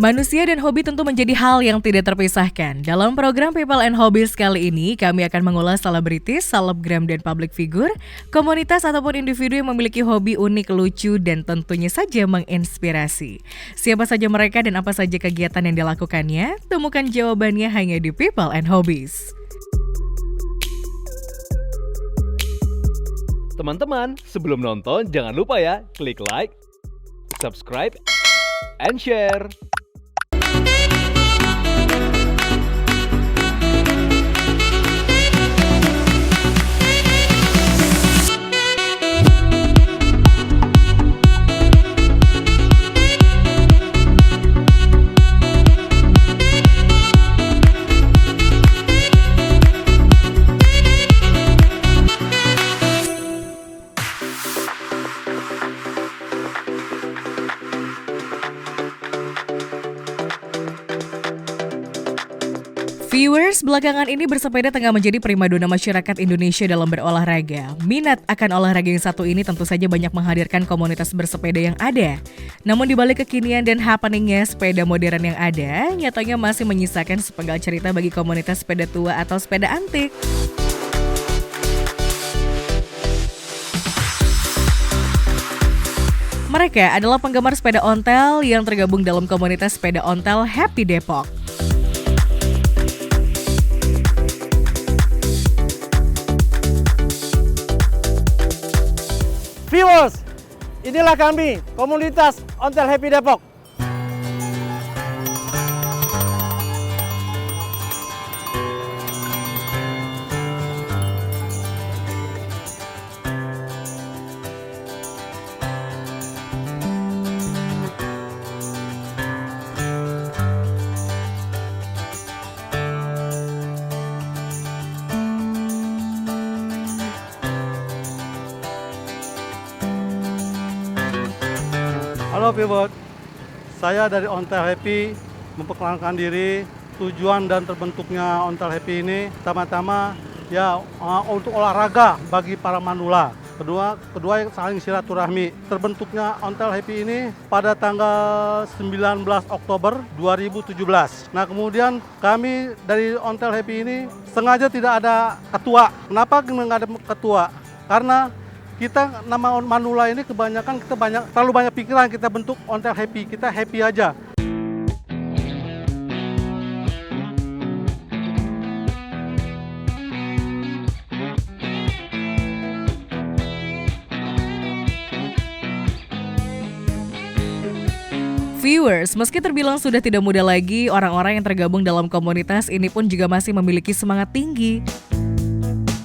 Manusia dan hobi tentu menjadi hal yang tidak terpisahkan. Dalam program People and Hobbies kali ini, kami akan mengulas selebritis, selebgram, dan public figure, komunitas ataupun individu yang memiliki hobi unik, lucu, dan tentunya saja menginspirasi. Siapa saja mereka dan apa saja kegiatan yang dilakukannya? Temukan jawabannya hanya di People and Hobbies. Teman-teman, sebelum nonton jangan lupa ya, klik like, subscribe, and share. Viewers, belakangan ini bersepeda tengah menjadi primadona masyarakat Indonesia dalam berolahraga. Minat akan olahraga yang satu ini tentu saja banyak menghadirkan komunitas bersepeda yang ada. Namun di balik kekinian dan happeningnya sepeda modern yang ada, nyatanya masih menyisakan sepenggal cerita bagi komunitas sepeda tua atau sepeda antik. Mereka adalah penggemar sepeda ontel yang tergabung dalam komunitas sepeda ontel Happy Depok. Viewers, inilah kami, komunitas Ontel Happy Depok. Halo viewers, saya dari Ontel Happy memperkenalkan diri. Tujuan dan terbentuknya Ontel Happy ini pertama-tama ya untuk olahraga bagi para manula. Kedua saling silaturahmi. Terbentuknya Ontel Happy ini pada tanggal 19 Oktober 2017. Nah kemudian kami dari Ontel Happy ini sengaja tidak ada ketua. Kenapa nggak ada ketua? Karena kita nama manula ini kebanyakan terlalu banyak pikiran, kita bentuk Ontel Happy, kita happy aja. Viewers, meski terbilang sudah tidak muda lagi, orang-orang yang tergabung dalam komunitas ini pun juga masih memiliki semangat tinggi.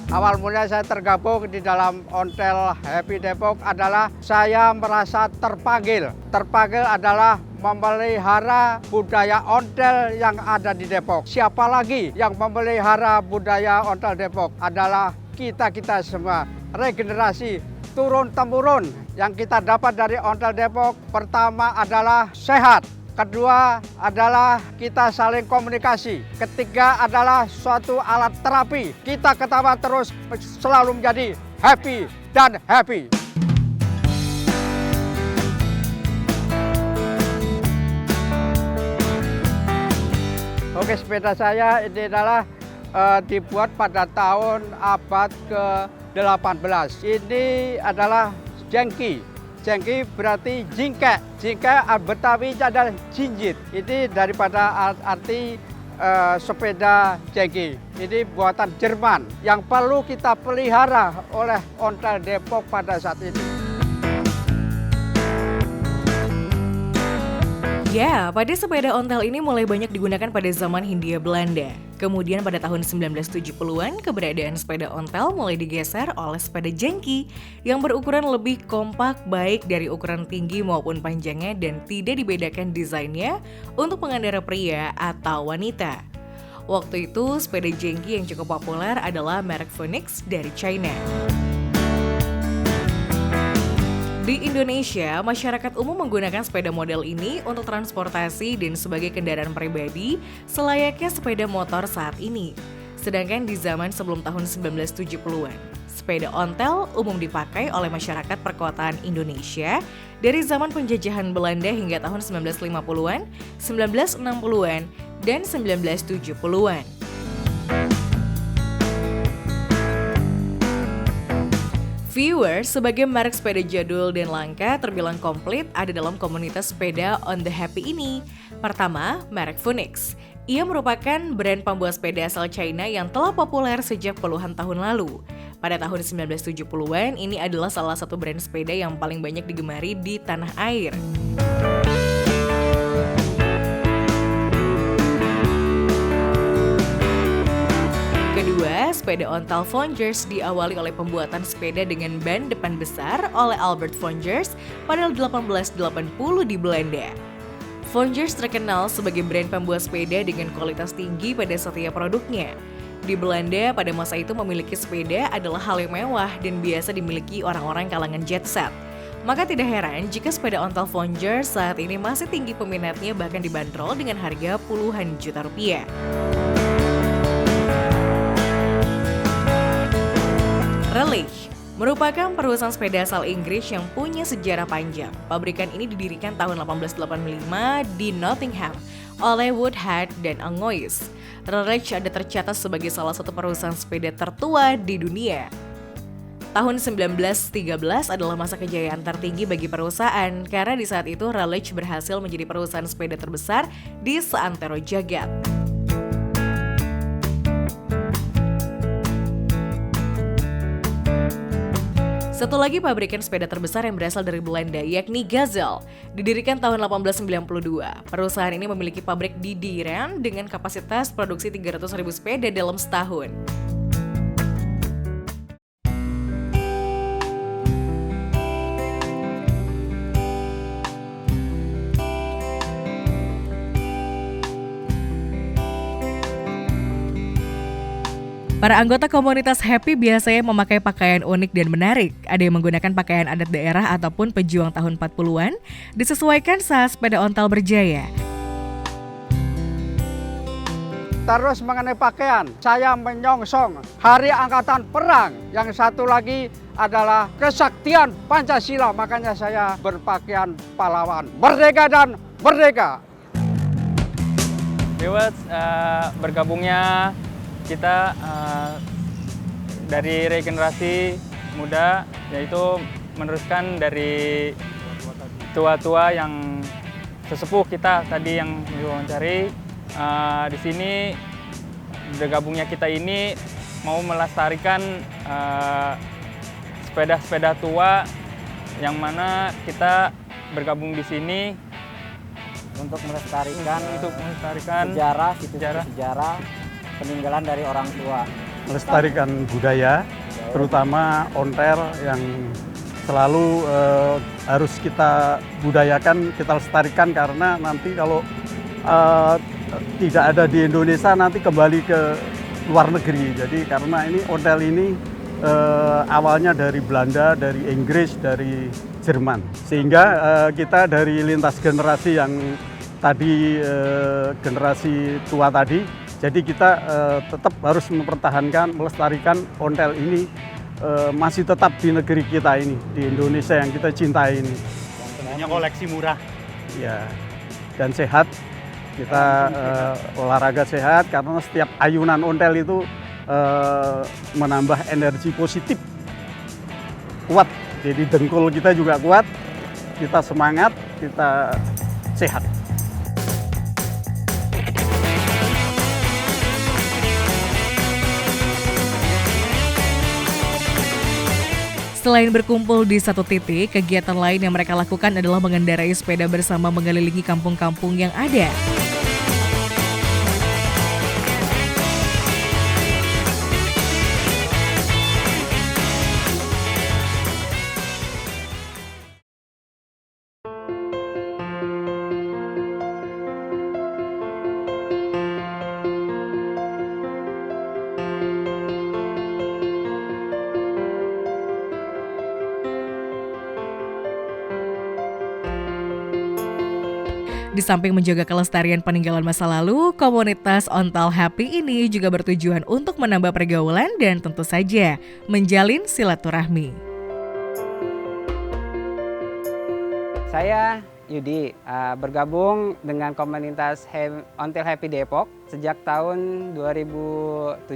Awal mula saya tergabung di dalam Ontel Happy Depok adalah saya merasa terpanggil. Terpanggil adalah memelihara budaya ontel yang ada di Depok. Siapa lagi yang memelihara budaya ontel Depok adalah kita-kita semua. Regenerasi turun-temurun yang kita dapat dari Ontel Depok pertama adalah sehat. Kedua adalah kita saling komunikasi. Ketiga adalah suatu alat terapi. Kita ketawa terus selalu menjadi happy dan happy. Oke, sepeda saya ini adalah dibuat pada tahun abad ke-18. Ini adalah jengki. Jengki berarti jingkek. Jingkek Betawi adalah jinjit. Ini daripada arti sepeda jengki. Ini buatan Jerman yang perlu kita pelihara oleh Ontel Depok pada saat ini. Ya, pada sepeda ontel ini mulai banyak digunakan pada zaman Hindia Belanda. Kemudian pada tahun 1970-an, keberadaan sepeda ontel mulai digeser oleh sepeda jengki yang berukuran lebih kompak baik dari ukuran tinggi maupun panjangnya dan tidak dibedakan desainnya untuk pengendara pria atau wanita. Waktu itu, sepeda jengki yang cukup populer adalah merek Phoenix dari China. Di Indonesia, masyarakat umum menggunakan sepeda model ini untuk transportasi dan sebagai kendaraan pribadi selayaknya sepeda motor saat ini. Sedangkan di zaman sebelum tahun 1970-an, sepeda ontel umum dipakai oleh masyarakat perkotaan Indonesia dari zaman penjajahan Belanda hingga tahun 1950-an, 1960-an, dan 1970-an. Viewers, sebagai merek sepeda jadul dan langka terbilang komplit ada dalam komunitas sepeda On The Happy ini. Pertama, merek Phoenix. Ia merupakan brand pembuat sepeda asal China yang telah populer sejak puluhan tahun lalu. Pada tahun 1970-an, ini adalah salah satu brand sepeda yang paling banyak digemari di tanah air. Kedua, sepeda ontel Vongers diawali oleh pembuatan sepeda dengan ban depan besar oleh Albert Vongers pada 1880 di Belanda. Vongers terkenal sebagai brand pembuat sepeda dengan kualitas tinggi pada setiap produknya. Di Belanda, pada masa itu memiliki sepeda adalah hal yang mewah dan biasa dimiliki orang-orang kalangan jet set. Maka tidak heran jika sepeda ontel Vongers saat ini masih tinggi peminatnya, bahkan dibanderol dengan harga puluhan juta rupiah. Raleigh merupakan perusahaan sepeda asal Inggris yang punya sejarah panjang. Pabrikan ini didirikan tahun 1885 di Nottingham oleh Woodhead dan Angois. Raleigh ada tercatat sebagai salah satu perusahaan sepeda tertua di dunia. Tahun 1913 adalah masa kejayaan tertinggi bagi perusahaan karena di saat itu Raleigh berhasil menjadi perusahaan sepeda terbesar di seantero jagat. Satu lagi pabrikan sepeda terbesar yang berasal dari Belanda, yakni Gazelle. Didirikan tahun 1892, perusahaan ini memiliki pabrik di Dieren dengan kapasitas produksi 300.000 sepeda dalam setahun. Para anggota komunitas Happy biasanya memakai pakaian unik dan menarik. Ada yang menggunakan pakaian adat daerah ataupun pejuang tahun 40-an, disesuaikan saat sepeda ontel berjaya. Terus mengenai pakaian, saya menyongsong Hari Angkatan Perang. Yang satu lagi adalah kesaktian Pancasila, makanya saya berpakaian pahlawan. Merdeka dan merdeka! Viewers, bergabungnya kita dari regenerasi muda, yaitu meneruskan dari tua-tua yang sesepuh kita tadi yang diwawancari. Di sini bergabungnya kita ini mau melestarikan sepeda-sepeda tua yang mana kita bergabung di sini untuk melestarikan sejarah peninggalan dari orang tua. Melestarikan budaya, terutama ontel yang selalu harus kita budayakan, kita lestarikan, karena nanti kalau tidak ada di Indonesia nanti kembali ke luar negeri. Jadi karena ini ontel ini awalnya dari Belanda, dari Inggris, dari Jerman, sehingga kita dari lintas generasi yang tadi generasi tua tadi. Jadi kita tetap harus mempertahankan, melestarikan ontel ini masih tetap di negeri kita ini, di Indonesia yang kita cintai ini. Tentunya koleksi murah. Ya, dan sehat. Kita olahraga sehat karena setiap ayunan ontel itu menambah energi positif, kuat. Jadi dengkul kita juga kuat, kita semangat, kita sehat. Selain berkumpul di satu titik, kegiatan lain yang mereka lakukan adalah mengendarai sepeda bersama mengelilingi kampung-kampung yang ada. Di samping menjaga kelestarian peninggalan masa lalu, komunitas Ontel Happy ini juga bertujuan untuk menambah pergaulan dan tentu saja menjalin silaturahmi. Saya Yudi, bergabung dengan komunitas Ontel Happy Depok sejak tahun 2017.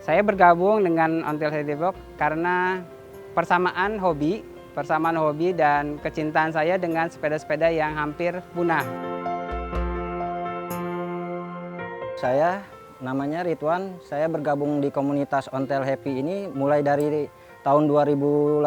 Saya bergabung dengan Ontel Happy Depok karena persamaan hobi dan kecintaan saya dengan sepeda-sepeda yang hampir punah. Saya namanya Ridwan, saya bergabung di komunitas Ontel Happy ini mulai dari tahun 2018.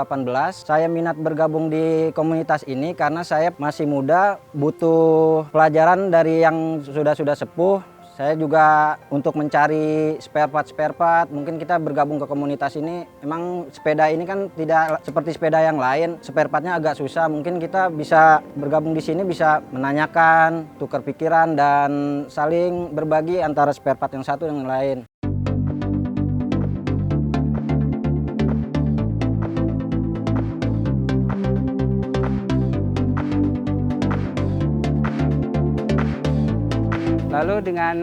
Saya minat bergabung di komunitas ini karena saya masih muda, butuh pelajaran dari yang sudah sepuh. Saya juga untuk mencari spare part. Mungkin kita bergabung ke komunitas ini, emang sepeda ini kan tidak seperti sepeda yang lain, spare partnya agak susah. Mungkin kita bisa bergabung di sini, bisa menanyakan, tukar pikiran, dan saling berbagi antara spare part yang satu dengan yang lain. Lalu dengan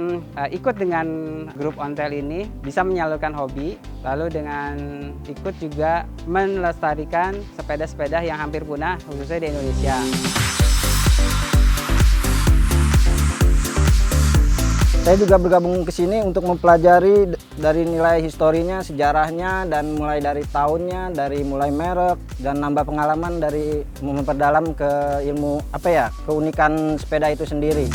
ikut dengan grup ontel ini bisa menyalurkan hobi, lalu dengan ikut juga melestarikan sepeda-sepeda yang hampir punah khususnya di Indonesia. Saya juga bergabung ke sini untuk mempelajari dari nilai historinya, sejarahnya, dan mulai dari tahunnya, dari mulai merek, dan nambah pengalaman dari memperdalam ke ilmu keunikan sepeda itu sendiri.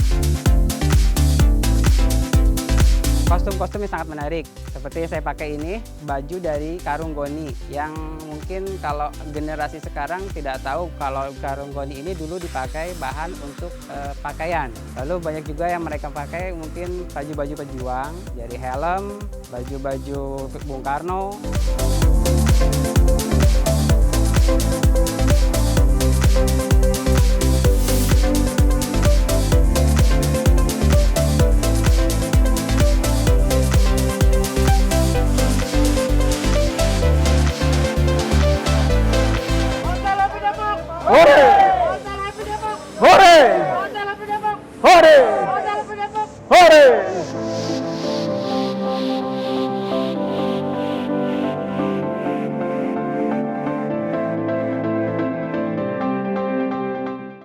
Kostum-kostum yang sangat menarik, seperti yang saya pakai ini, baju dari karung goni, yang mungkin kalau generasi sekarang tidak tahu kalau karung goni ini dulu dipakai bahan untuk pakaian. Lalu banyak juga yang mereka pakai mungkin baju-baju pejuang, dari helm, baju-baju Bung Karno. Hore!